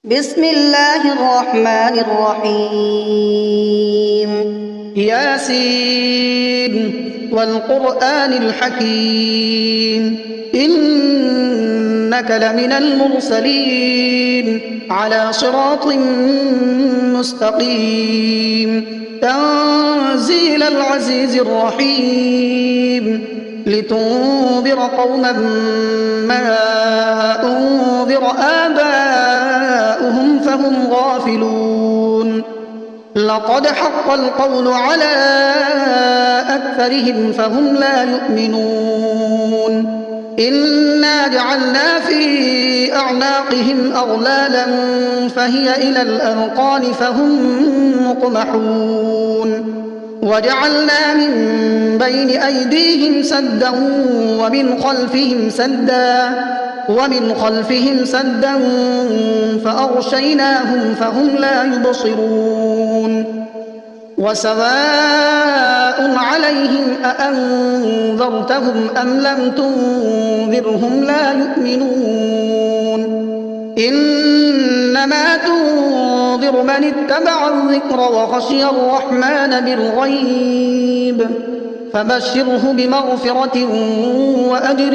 بسم الله الرحمن الرحيم ياسين والقرآن الحكيم إنك لمن المرسلين على صراط مستقيم تنزيل العزيز الرحيم لتنذر قوما ما أنذر آباؤهم فهم غافلون لقد حق القول على أكثرهم فهم لا يؤمنون إنا جعلنا في أعناقهم أغلالا فهي إلى الأذقان فهم مقمحون وجعلنا من بين أيديهم سدا ومن خلفهم سدا فأغشيناهم فهم لا يبصرون وسواء عليهم أأنذرتهم أم لم تنذرهم لا يؤمنون إنما تنذر من اتبع الذكر وخشي الرحمن بالغيب فبشره بمغفرة وأجر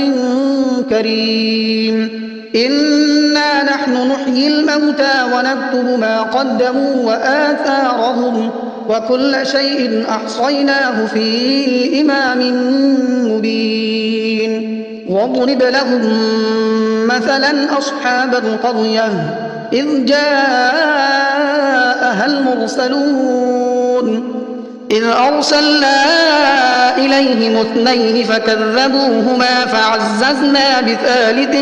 كريم إنا نحن نحيي الموتى ونكتب ما قدموا وآثارهم وكل شيء أحصيناه في إمام مبين واضرب لهم مثلا أصحاب القرية إذ جاءها المرسلون إذ أرسلنا إليهم اثنين فكذبوهما فعززنا بثالث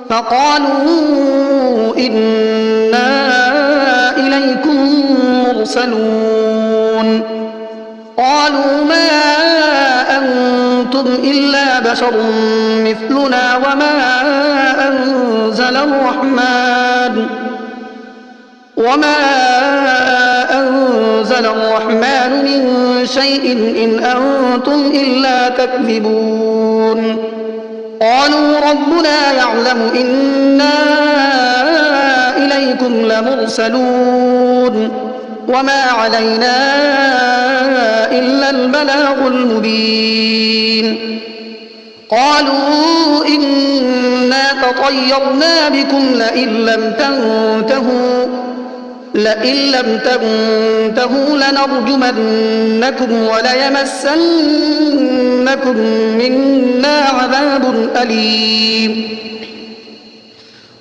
فقالوا إنا إليكم مرسلون قالوا ما أنتم إلا بشر مثلنا وما أنزل الرحمن من شيء إن أنتم إلا تكذبون قالوا ربنا يعلم إنا إليكم لمرسلون وما علينا إلا البلاغ المبين قالوا إنا تطيرنا بكم لئن لم تنتهوا لنرجمنكم وليمسنكم منا عذاب أليم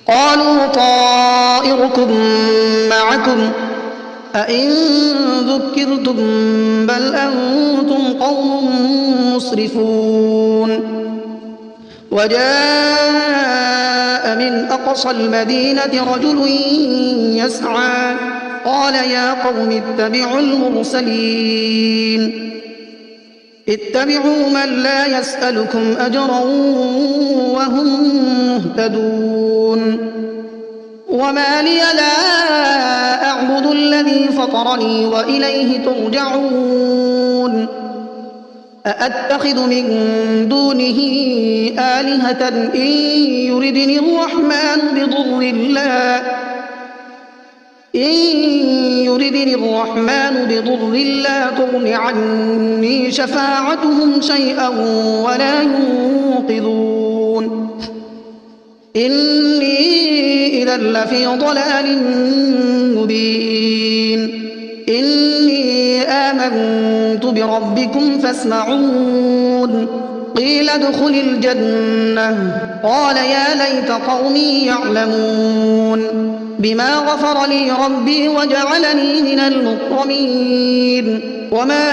قالوا طائركم معكم أئن ذكرتم بل أنتم قوم مسرفون وجاء من أقصى المدينة رجل يسعى قال يا قوم اتبعوا المرسلين اتبعوا من لا يسألكم أجرا وهم مهتدون وما لي لا أعبد الذي فطرني وإليه ترجعون أأتخذ من دونه آلهة إن يردني الرحمن بضر لا تغن عني شفاعتهم شيئا ولا ينقذون إني إذا لفي ضلال مبين إني آمنت بربكم فاسمعون قيل ادخل الجنة قال يا ليت قومي يعلمون بما غفر لي ربي وجعلني من المكرمين وما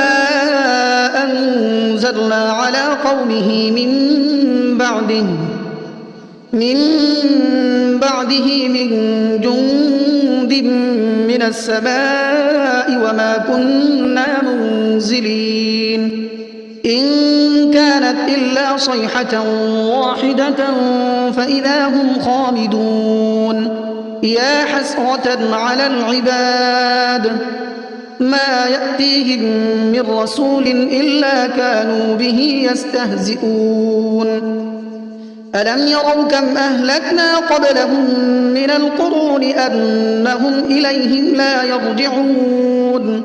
أنزلنا على قومه من بعده من جند من السماء وما كنا منزلين إن كانت إلا صيحة واحدة فإذا هم خامدون يا حسرة على العباد ما يأتيهم من رسول إلا كانوا به يستهزئون ألم يروا كم أهلكنا قبلهم من القرون أنهم إليهم لا يرجعون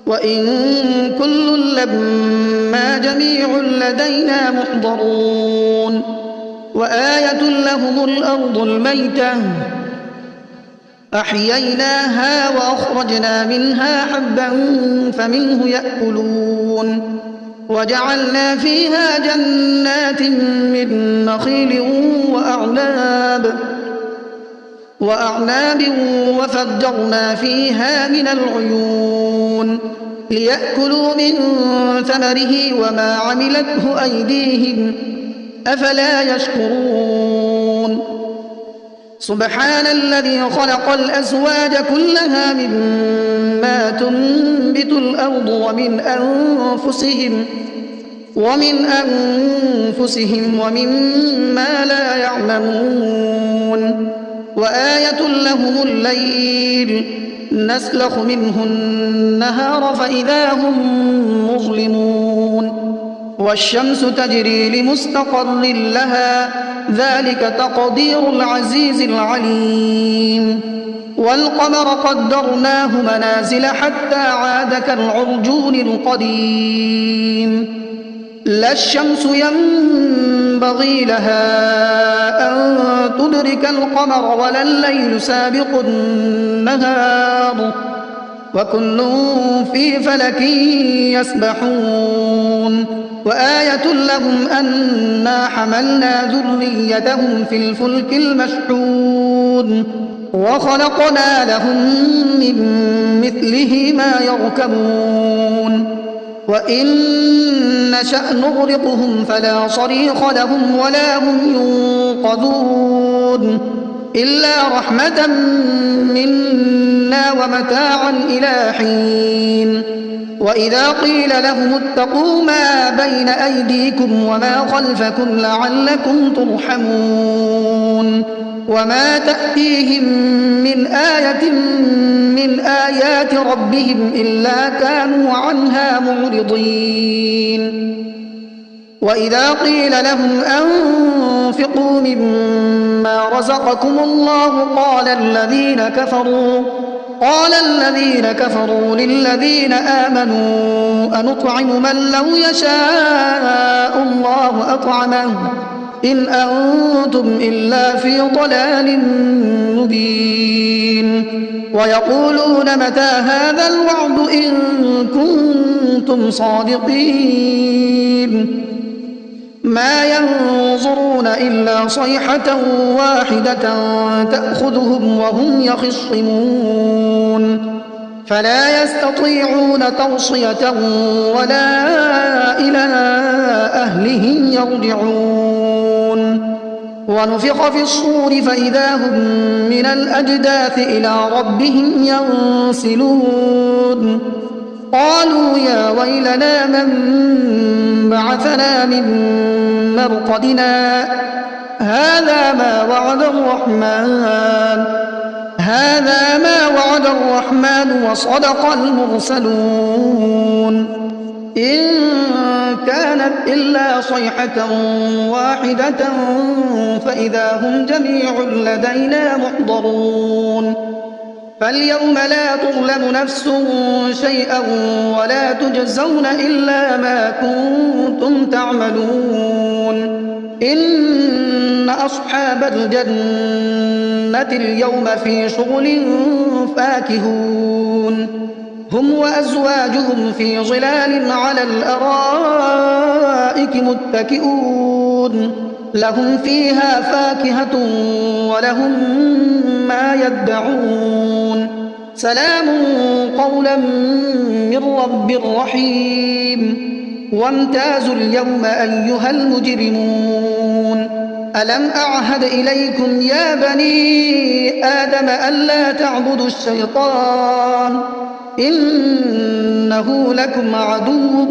وإن كل لما جميع لدينا محضرون وآية لهم الأرض الميتة أحييناها وأخرجنا منها حبا فمنه يأكلون وجعلنا فيها جنات من نخيل وأعناب وفجرنا فيها من العيون ليأكلوا من ثمره وما عملته أيديهم أفلا يشكرون سبحان الذي خلق الأزواج كلها مما تنبت الأرض ومن أنفسهم ومما لا يعلمون وآية لهم الليل نسلخ منه النهار فإذا هم مظلمون والشمس تجري لمستقر لها ذلك تقدير العزيز العليم والقمر قدرناه منازل حتى عاد كالعرجون القديم لا الشمس ينبغي لها أن تدرك القمر ولا الليل سابق النهار وكل في فلك يسبحون وآية لهم أنا حملنا ذريتهم في الفلك المشحون وخلقنا لهم من مثله ما يركبون وإن نشأ نغرقهم فلا صريخ لهم ولا هم ينقذون إلا رحمة منا ومتاعا إلى حين وإذا قيل لهم اتقوا ما بين أيديكم وما خلفكم لعلكم ترحمون وما تأتيهم من آية من آيات ربهم إلا كانوا عنها معرضين وإذا قيل لهم أنفقوا مما رزقكم الله قال الذين كفروا للذين آمنوا أنطعم من لو يشاء الله أطعمه إن أنتم إلا في ضلال مبين ويقولون متى هذا الوعد إن كنتم صادقين ما ينظرون إلا صيحة واحدة تأخذهم وهم يخصمون فلا يستطيعون توصية ولا إلى أهلهم يرجعون ونفخ في الصور فإذا هم من الأجداث إلى ربهم ينسلون قالوا يا ويلنا من بعثنا من مرقدنا هذا ما وعد الرحمن وصدق المرسلون إن كانت إلا صيحة واحدة فإذا هم جميع لدينا محضرون فاليوم لا تظلم نفس شيئا ولا تجزون إلا ما كنتم تعملون إن أصحاب الجنة اليوم في شغل فاكهون هم وأزواجهم في ظلال على الأرائك متكئون لهم فيها فاكهة ولهم ما يدعون سلام قولا من رب رحيم وامتازوا اليوم أيها المجرمون ألم أعهد إليكم يا بني آدم ألا تعبدوا الشيطان إنه لكم عدو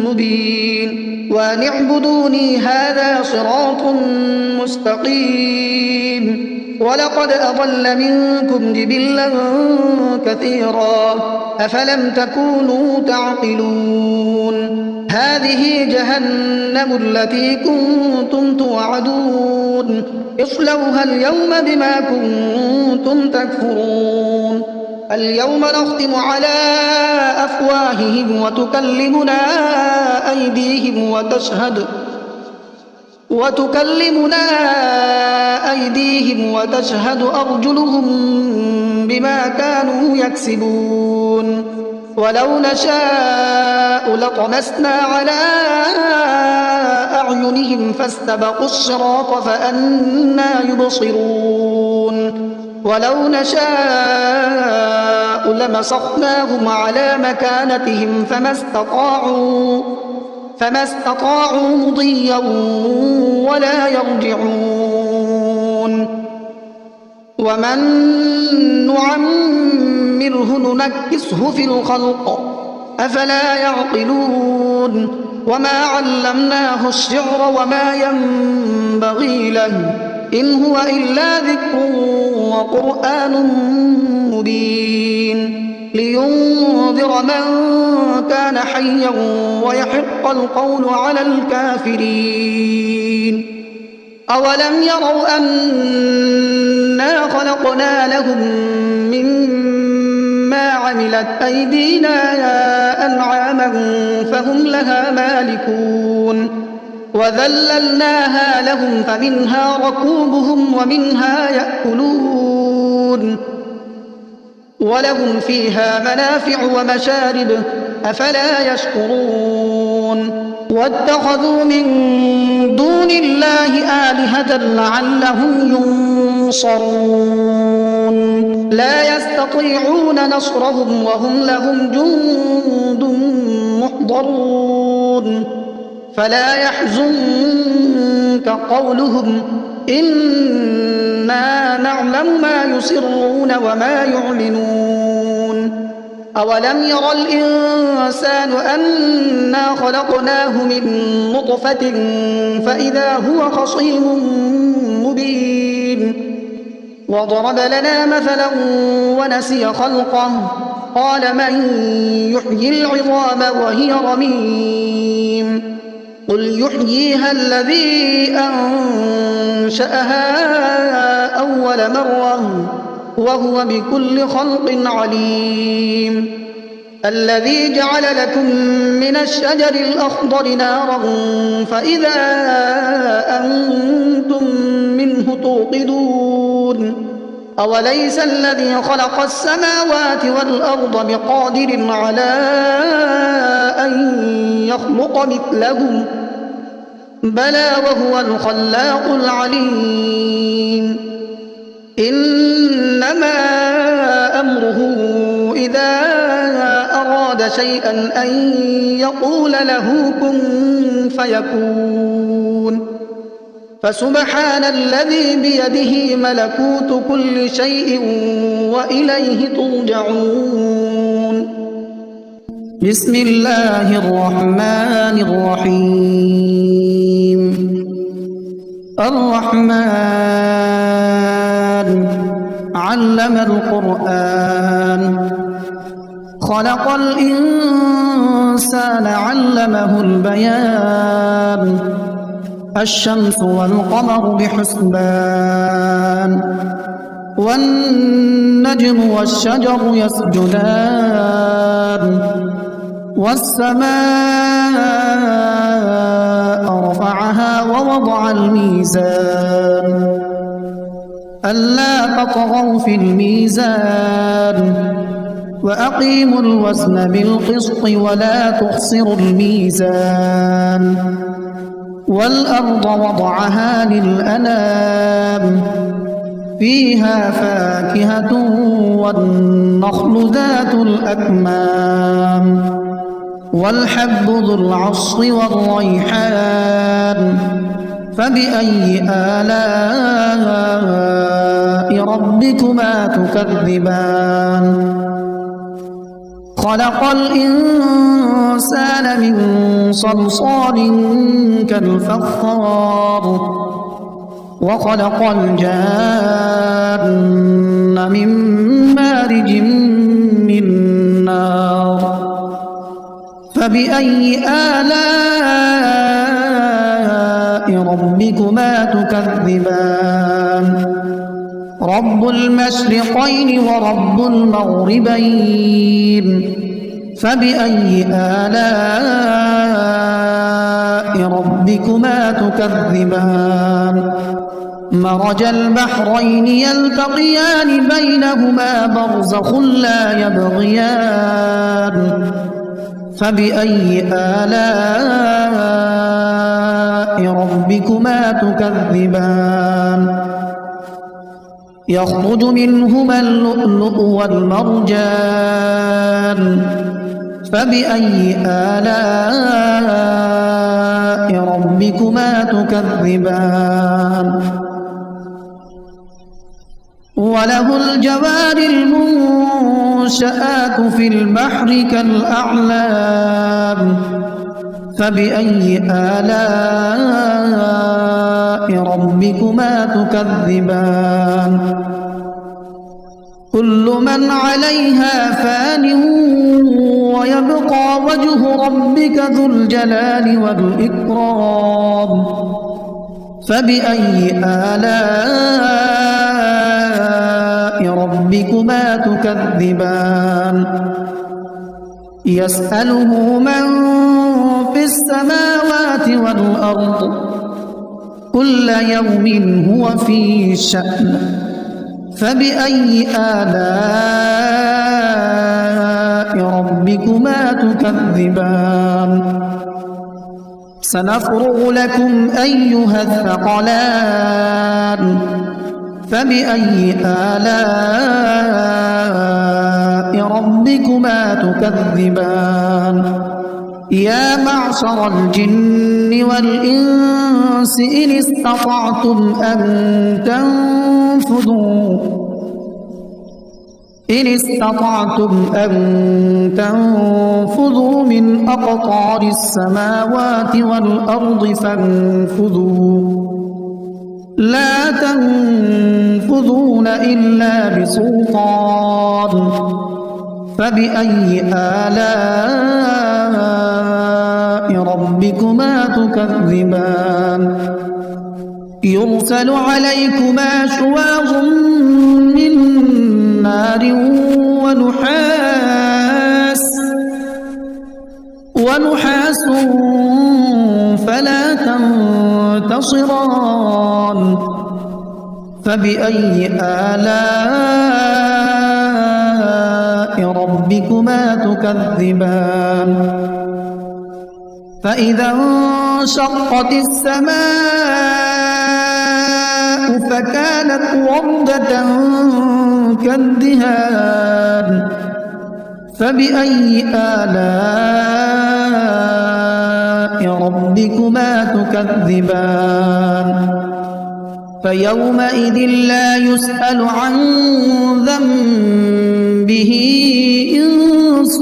مبين وأن اعبدوني هذا صراط مستقيم ولقد أضل منكم جبلا كثيرا أفلم تكونوا تعقلون هذه جهنم التي كنتم توعدون اصلوها اليوم بما كنتم تكفرون اليوم نختم على أفواههم وتكلمنا أيديهم وتشهد أرجلهم بما كانوا يكسبون ولو نشاء لطمسنا على أعينهم فاستبقوا الصراط فأنى يبصرون ولو نشاء لمسخناهم على مكانتهم فما استطاعوا مضيا ولا يرجعون ومن نعمره ننكسه في الخلق أفلا يعقلون وما علمناه الشعر وما ينبغي له إن هو إلا ذكر وقرآن مبين لينذر من كان حيا ويحق القول على الكافرين أولم يروا أنا خلقنا لهم مما عملت أيدينا أنعاما فهم لها مالكون وذللناها لهم فمنها ركوبهم ومنها يأكلون ولهم فيها منافع ومشارب أفلا يشكرون واتخذوا من دون الله آلهة لعلهم ينصرون لا يستطيعون نصرهم وهم لهم جند محضرون فلا يحزنك قولهم إنا نعلم ما يسرون وما يعلنون أولم ير الإنسان أنا خلقناه من نطفة فإذا هو خصيم مبين وضرب لنا مثلا ونسي خلقه قال من يحيي العظام وهي رميم قل يحييها الذي أنشأها أول مرة وهو بكل خلق عليم الذي جعل لكم من الشجر الأخضر نارا فإذا أنتم منه توقدون أوليس الذي خلق السماوات والأرض بقادر على أن يخلق مثلهم بلى وهو الخلاق العليم إنما أمره إذا أراد شيئا أن يقول له كن فيكون فسبحان الذي بيده ملكوت كل شيء وإليه ترجعون بسم الله الرحمن الرحيم الرحمن علم القرآن خلق الإنسان علمه البيان الشمس والقمر بحسبان والنجم والشجر يسجدان والسماء رفعها ووضع الميزان ألا تطغوا في الميزان وأقيموا الوزن بالقسط ولا تخسروا الميزان والأرض وضعها للأنام فيها فاكهة والنخل ذات الأكمام والحب ذو العصف والريحان فبأي آلاء ربكما تكذبان خلق الإنسان من صلصال كالفخار وخلق الجان من مارج من نار فبأي آلاء ربكما تكذبان رب المشرقين ورب المغربين فبأي آلاء ربكما تكذبان مرج البحرين يلتقيان بينهما برزخ لا يبغيان فبأي آلاء ربكما تكذبان يخرج منهما اللؤلؤ والمرجان فبأي آلاء ربكما تكذبان وله الجوار المنشآت في البحر كالأعلام فبأي آلاء ربكما تكذبان كل من عليها فان ويبقى وجه ربك ذو الجلال والإكرام فبأي آلاء ربكما تكذبان يسأله من في السماوات والأرض كل يوم هو في شأن فبأي آلاء ربكما تكذبان سنفرغ لكم أيها الثقلان فبأي آلاء ربكما تكذبان يا معشر الجن والإنس إن استطعتم أن تنفذوا من أقطار السماوات والأرض فانفذوا لا تنفذون إلا بسلطان فبأي آلاء ربكما تكذبان يرسل عليكما شواظ من نار ونحاس فلا تنتصران فبأي آلاء ربكما تكذبان فإذا انشقت السماء فكانت وردة كالدهان فبأي آلاء ربكما تكذبان فيومئذ لا يسأل عن ذنبه إنس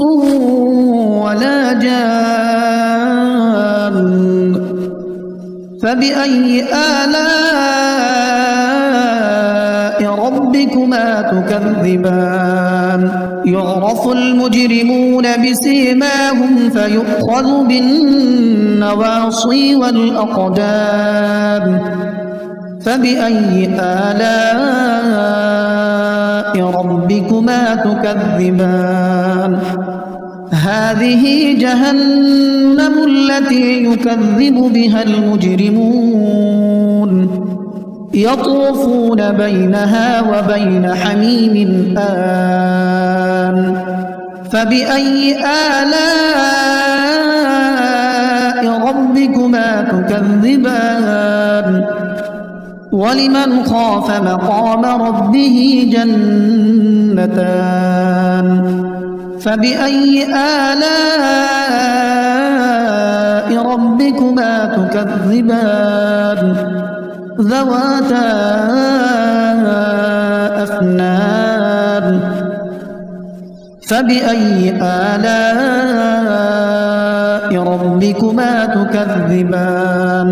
ولا جان فبأي آلاء ربكما تكذبان يعرف المجرمون بسيماهم فيؤخذ بالنواصي والأقدام فبأي آلاء ربكما تكذبان هذه جهنم التي يكذب بها المجرمون يطوفون بينها وبين حميم آن فبأي آلاء ربكما تكذبان ولمن خاف مقام ربه جنتان فبأي آلاء ربكما تكذبان ذواتا أفنان فبأي آلاء ربكما تكذبان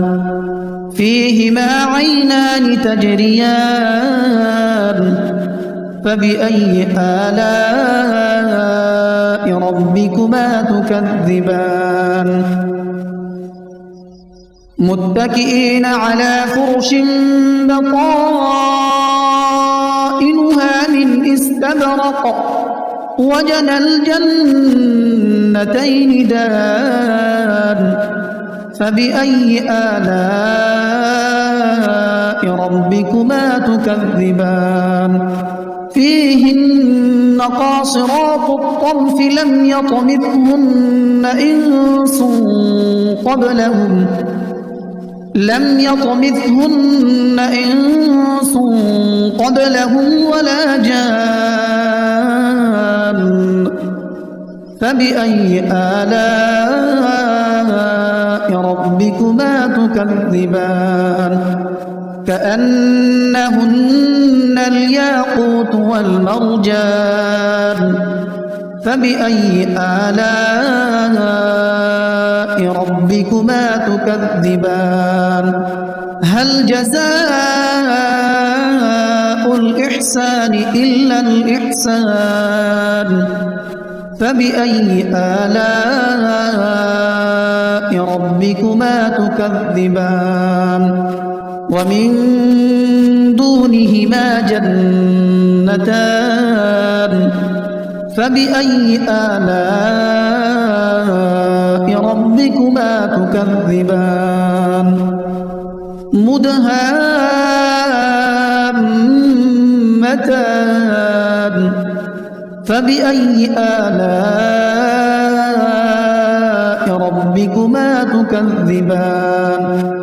فيهما عينان تجريان فبأي آلاء ربكما تكذبان متكئين على فرش بطائنها من استبرق وجنى الجنتين دان فبأي آلاء ربكما تكذبان فيهن قاصرات الطرف لم يطمثهن إنس قبلهم ولا جان فبأي آلاء ربكما تكذبان كأنهن الياقوت والمرجان فبأي آلاء ربكما تكذبان هل جزاء الإحسان إلا الإحسان فبأي آلاء ربكما تكذبان ومن دونهما جنتان فبأي آلاء ربكما تكذبان مدهامتان فبأي آلاء ربكما تكذبان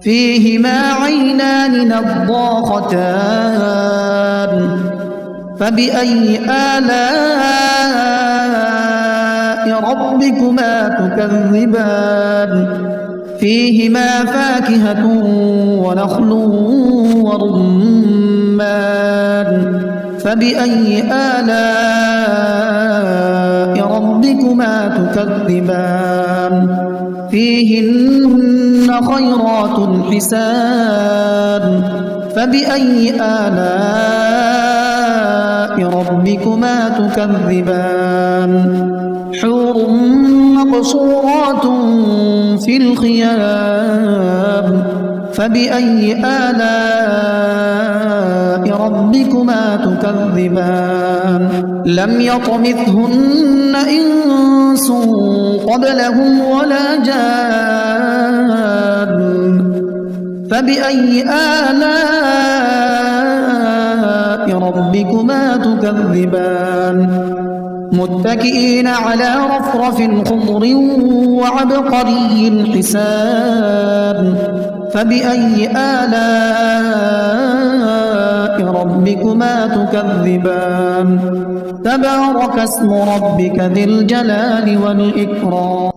فيهما عينان نضاختان فبأي آلاء ربكما تكذبان فيهما فاكهة ونخل ورمان فبأي آلاء ربكما تكذبان فيهن خيرات حسان فبأي آلاء ربكما تكذبان حور مقصورات في الخيام فبأي آلاء ربكما تكذبان لم يطمثهن إنس قبلهم ولا جان فبأي آلاء ربكما تكذبان متكئين على رفرف خضر وعبقري حسان فبأي آلاء ربكما تكذبان تبارك اسم ربك ذي الجلال والإكرام